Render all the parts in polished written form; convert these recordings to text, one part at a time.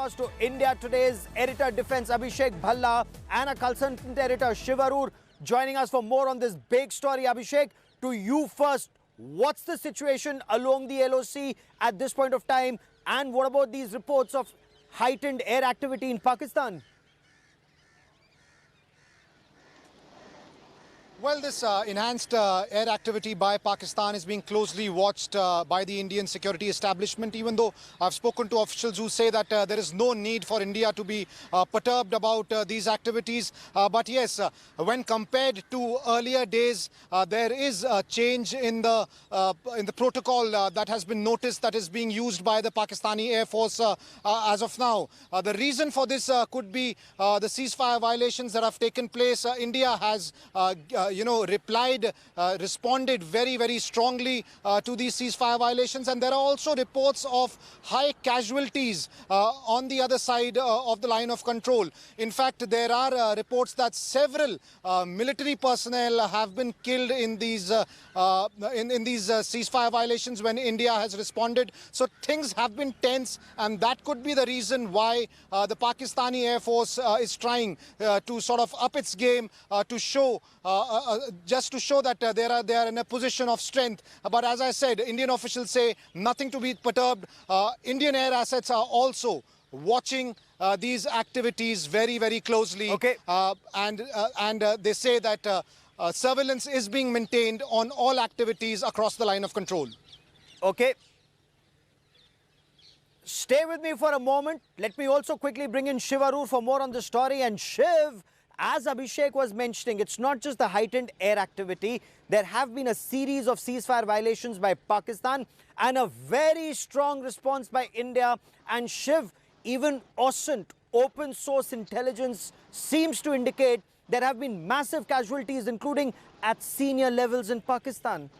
across to India Today's editor defense Abhishek Bhalla and a consultant editor Shiv Arur joining us for more on this big story. Abhishek, to you first, what's the situation along the LOC at this point of time, and what about these reports of heightened air activity in Pakistan? Well, this enhanced air activity by Pakistan is being closely watched by the Indian security establishment, even though I've spoken to officials who say that there is no need for India to be perturbed about these activities. But yes, when compared to earlier days, there is a change in the protocol that has been noticed, that is being used by the Pakistani Airforce as of now. The reason for this could be the ceasefire violations that have taken place. India has responded very, very strongly to these ceasefire violations. And there are also reports of high casualties on the other side of the line of control. In fact, there are reports that several military personnel have been killed in these ceasefire violations when India has responded. So things have been tense, and that could be the reason why the Pakistani Air Force is trying to sort of up its game to show just to show that they are in a position of strength. But as I said, Indian officials say nothing to be perturbed. Indian air assets are also watching these activities very, very closely. Okay. And they say that surveillance is being maintained on all activities across the line of control. Okay. Stay with me for a moment. Let me also quickly bring in Shiv Arur for more on the story. And Shiv, as Abhishek was mentioning, it's not just the heightened air activity. There have been a series of ceasefire violations by Pakistan and a very strong response by India. And Shiv, even OSINT, open source intelligence, seems to indicate there have been massive casualties, including at senior levels in Pakistan.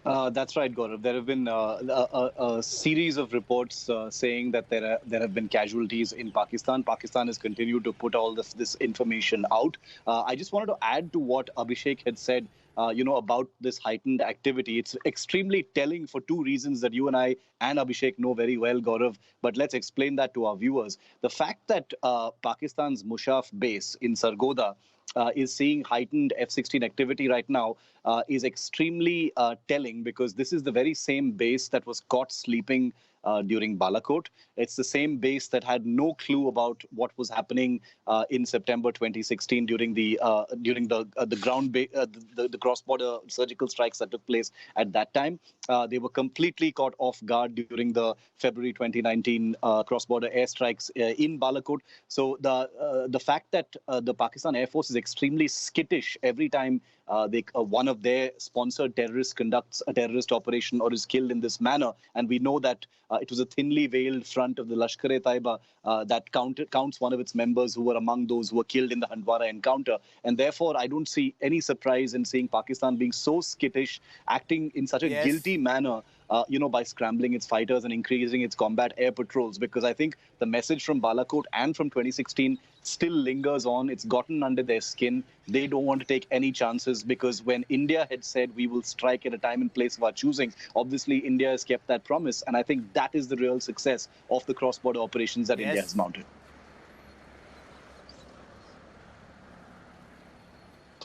That's right, Gaurav. There have been a series of reports saying that there have been casualties in Pakistan. Pakistan has continued to put all this information out. I just wanted to add to what Abhishek had said, about this heightened activity. It's extremely telling for two reasons that you and I and Abhishek know very well, Gaurav. But let's explain that to our viewers. The fact that Pakistan's Mushaf base in Sargodha is seeing heightened F-16 activity right now is extremely telling, because this is the very same base that was caught sleeping during Balakot. It's the same base that had no clue about what was happening in September 2016 during the cross-border surgical strikes that took place at that time. They were completely caught off guard during the February 2019 cross-border airstrikes in Balakot. So the fact that the Pakistan Air Force is extremely skittish every time one of their sponsored terrorists conducts a terrorist operation or is killed in this manner, and we know that it was a thinly veiled front of the Lashkar-e-Taiba that counts one of its members who were among those who were killed in the Handwara encounter. And therefore, I don't see any surprise in seeing Pakistan being so skittish, acting in such a guilty manner, by scrambling its fighters and increasing its combat air patrols, because I think the message from Balakot and from 2016 still lingers on. It's gotten under their skin. They don't want to take any chances, because when India had said we will strike at a time and place of our choosing, obviously India has kept that promise. And I think that is the real success of the cross-border operations that India has mounted.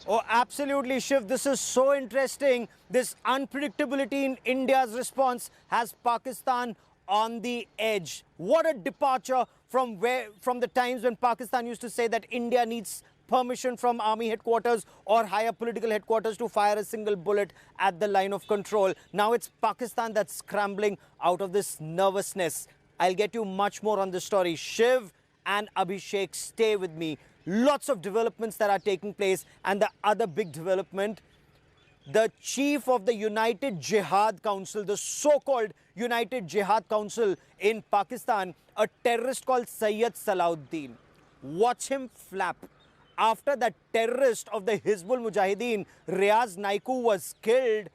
Oh, absolutely, Shiv. This is so interesting. This unpredictability in India's response has Pakistan on the edge. What a departure from the times when Pakistan used to say that India needs permission from army headquarters or higher political headquarters to fire a single bullet at the line of control. Now it's Pakistan that's scrambling out of this nervousness. I'll get you much more on this story. Shiv and Abhishek, stay with me. Lots of developments that are taking place, and the other big development, the chief of the United Jihad Council, the so-called United Jihad Council in Pakistan, a terrorist called Sayyid Salahuddin. Watch him flap. After that terrorist of the Hizbul Mujahideen, Riaz Naiku, was killed,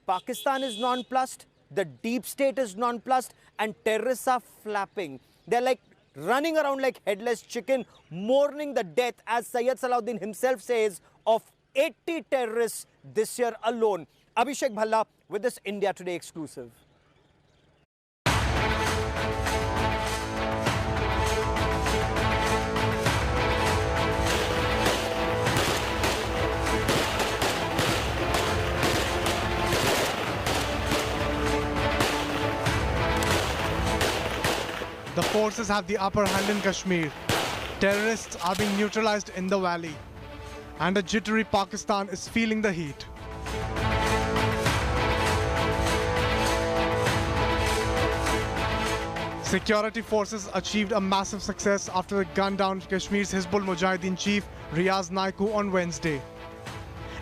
Pakistan is nonplussed, the deep state is nonplussed, and terrorists are flapping. They're like running around like headless chicken, mourning the death, as Sayyid Salahuddin himself says, of 80 terrorists this year alone. Abhishek Bhalla with this India Today exclusive. The forces have the upper hand in Kashmir. Terrorists are being neutralized in the valley. And a jittery Pakistan is feeling the heat. Security forces achieved a massive success after the gun down Kashmir's Hizbul Mujahideen chief Riaz Naiku on Wednesday.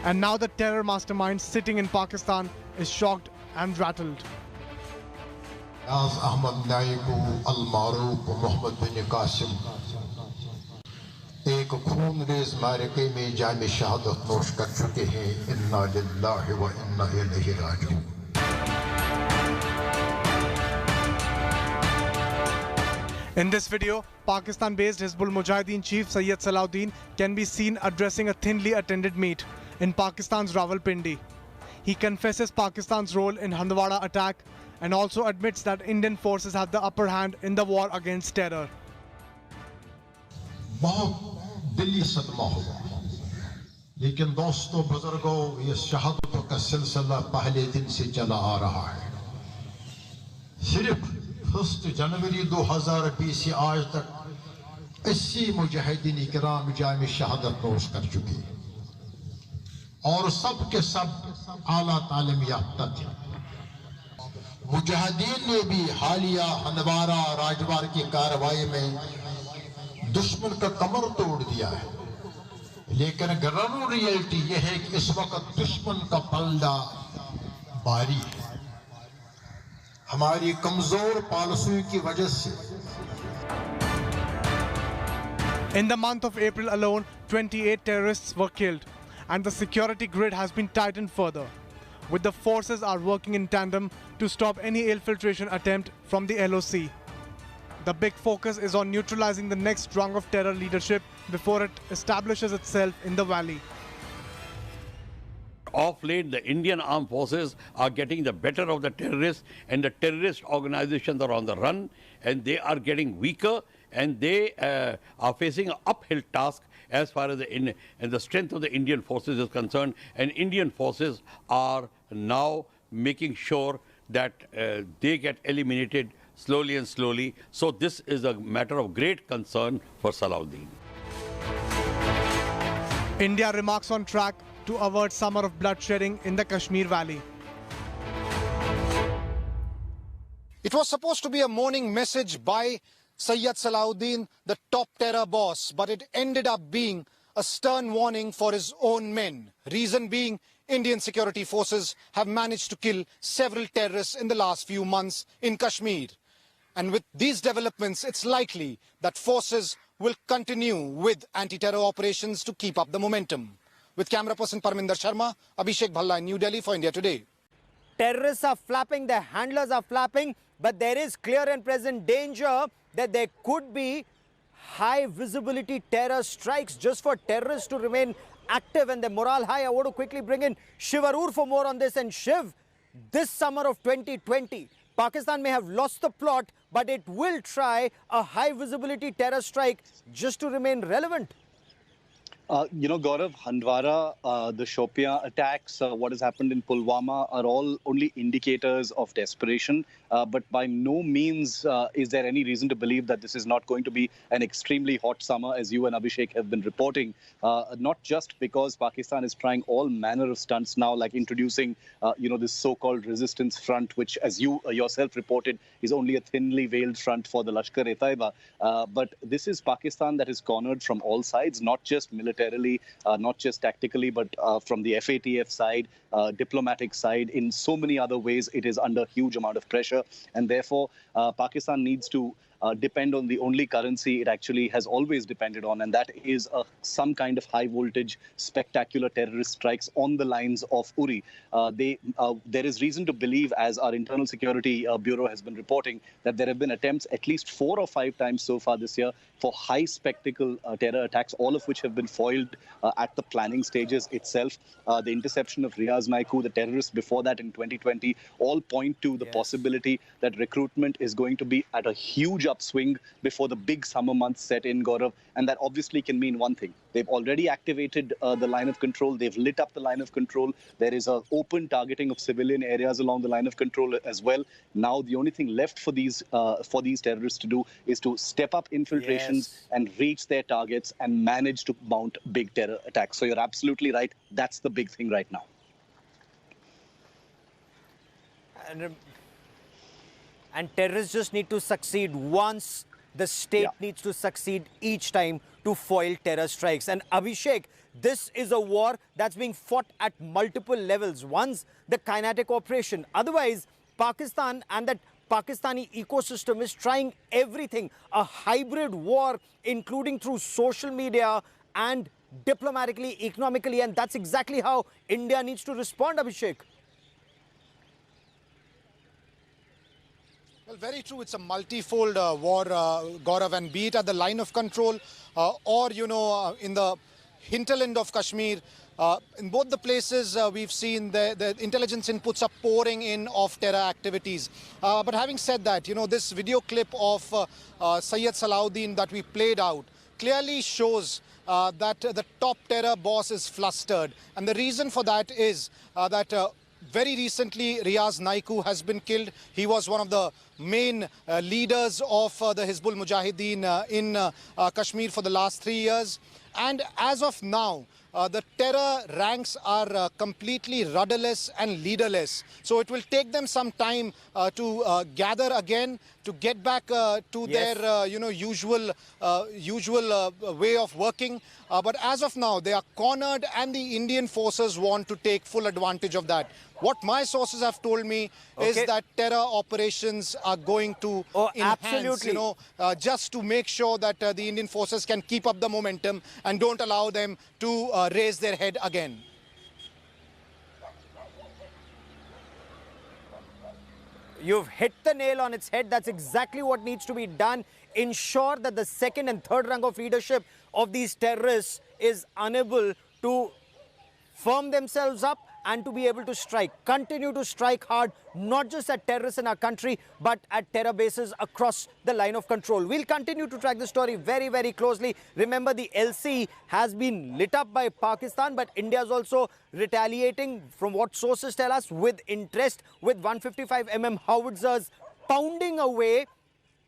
And now the terror mastermind sitting in Pakistan is shocked and rattled. Riaz Ahmad Naiku al-Maroof Muhammad bin Qasim एक खूनरेज मारके में जाम शहादत नोश कर चुके हैं इन्ना लिल्लाहि व इन्ना इलैहि राजिऊन. In this video, Pakistan-based Hizbul Mujahideen chief Sayyid Salahuddin can be seen addressing a thinly attended meet in Pakistan's Rawalpindi. He confesses Pakistan's role in Handwara attack and also admits that Indian forces have the upper hand in the war against terror. बहुत दिली सदमा हुआ, लेकिन दोस्तों बुजुर्गों, ये शहादतों का सिलसिला पहले दिन से चला आ रहा है. सिर्फ 1 जनवरी 2020 से आज तक 80 मुजाहिदीन इकराम जाम शहादत नोश कर चुके और सब के सब आला तालीम याफ्ता थे. मुजाहिदीन ने भी हालिया हंदवारा राजवार की कार्रवाई में दुश्मन का कमर तोड़ दिया है, लेकिन ग्राउंड रियलिटी यह है कि इस वक्त दुश्मन का पलड़ा भारी है. हमारी कमजोर पॉलिसियों की वजह से. In the month of April alone, 28 terrorists were killed, and the security grid has been tightened further, with the forces are working in tandem to stop any infiltration attempt from the LOC. The big focus is on neutralizing the next rung of terror leadership before it establishes itself in the valley. Of late, the Indian armed forces are getting the better of the terrorists, and the terrorist organizations are on the run, and they are getting weaker, and they are facing an uphill task as far as the strength of the Indian forces is concerned. And Indian forces are now making sure that they get eliminated slowly and slowly. So this is a matter of great concern for Salahuddin. India remarks on track to avert summer of bloodshedding in the Kashmir Valley. It was supposed to be a morning message by Sayyid Salahuddin, the top terror boss, but it ended up being a stern warning for his own men. Reason being, Indian security forces have managed to kill several terrorists in the last few months in Kashmir. And with these developments, it's likely that forces will continue with anti-terror operations to keep up the momentum. With camera person Parminder Sharma, Abhishek Bhalla in New Delhi for India Today. Terrorists are flapping, their handlers are flapping, but there is clear and present danger that there could be high visibility terror strikes just for terrorists to remain active and their morale high. I want to quickly bring in Shiv Arur for more on this. And Shiv, this summer of 2020, Pakistan may have lost the plot, but it will try a high visibility terror strike just to remain relevant. Gaurav, Handwara, the Shopian attacks, what has happened in Pulwama are all only indicators of desperation. But by no means is there any reason to believe that this is not going to be an extremely hot summer, as you and Abhishek have been reporting. Not just because Pakistan is trying all manner of stunts now, like introducing, this so-called resistance front, which, as you yourself reported, is only a thinly veiled front for the Lashkar-e-Taiba. But this is Pakistan that is cornered from all sides, not just militarily, not just tactically, but from the FATF side, diplomatic side. In so many other ways, it is under huge amount of pressure. And therefore, Pakistan needs to depend on the only currency it actually has always depended on, and that is some kind of high-voltage, spectacular terrorist strikes on the lines of Uri. There is reason to believe, as our Internal Security Bureau has been reporting, that there have been attempts at least 4 or 5 times so far this year for high-spectacle terror attacks, all of which have been foiled at the planning stages itself. The interception of Riaz Naiku, the terrorist before that in 2020, all point to the possibility that recruitment is going to be at a huge upswing before the big summer months set in, Gaurav. And that obviously can mean one thing. They've already activated the line of control. They've lit up the line of control. There is an open targeting of civilian areas along the line of control as well. Now, the only thing left for these terrorists to do is to step up infiltrations and reach their targets and manage to mount big terror attacks. So you're absolutely right. That's the big thing right now. And terrorists just need to succeed once. The state needs to succeed each time to foil terror strikes. And Abhishek, this is a war that's being fought at multiple levels. One's the kinetic operation. Otherwise, Pakistan and that Pakistani ecosystem is trying everything. A hybrid war, including through social media and diplomatically, economically. And that's exactly how India needs to respond, Abhishek. Well, very true. It's a multifold war, Gaurav, and be it at the line of control or, in the hinterland of Kashmir. In both the places, we've seen the intelligence inputs are pouring in of terror activities. But having said that, this video clip of Syed Salahuddin that we played out clearly shows that the top terror boss is flustered. And the reason for that is that very recently, Riaz Naiku has been killed. He was one of the main leaders of the Hizbul Mujahideen in Kashmir for the last 3 years. And as of now, the terror ranks are completely rudderless and leaderless. So it will take them some time to gather again, to get back to their usual way of working. But as of now, they are cornered, and the Indian forces want to take full advantage of that. What my sources have told me is that terror operations are going to enhance, just to make sure that the Indian forces can keep up the momentum and don't allow them to raise their head again. You've hit the nail on its head. That's exactly what needs to be done. Ensure that the second and third rank of leadership of these terrorists is unable to firm themselves up and to be able to strike. Continue to strike hard, not just at terrorists in our country, but at terror bases across the line of control. We'll continue to track the story very, very closely. Remember, the LC has been lit up by Pakistan, but India is also retaliating, from what sources tell us, with interest, with 155mm howitzers pounding away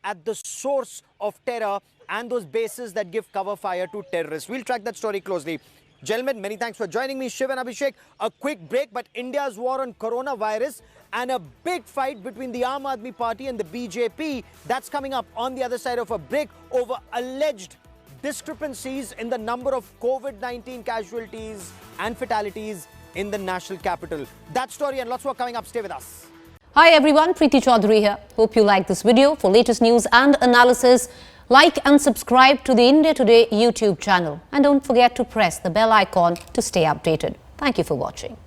at the source of terror and those bases that give cover fire to terrorists. We'll track that story closely. Gentlemen, many thanks for joining me. Shiv and Abhishek, a quick break, but India's war on coronavirus and a big fight between the Aam Aadmi Party and the BJP, that's coming up on the other side of a break over alleged discrepancies in the number of COVID-19 casualties and fatalities in the national capital. That story and lots more coming up. Stay with us. Hi everyone, Preeti Chaudhary here. Hope you like this video. For latest news and analysis, like and subscribe to the India Today YouTube channel. And don't forget to press the bell icon to stay updated. Thank you for watching.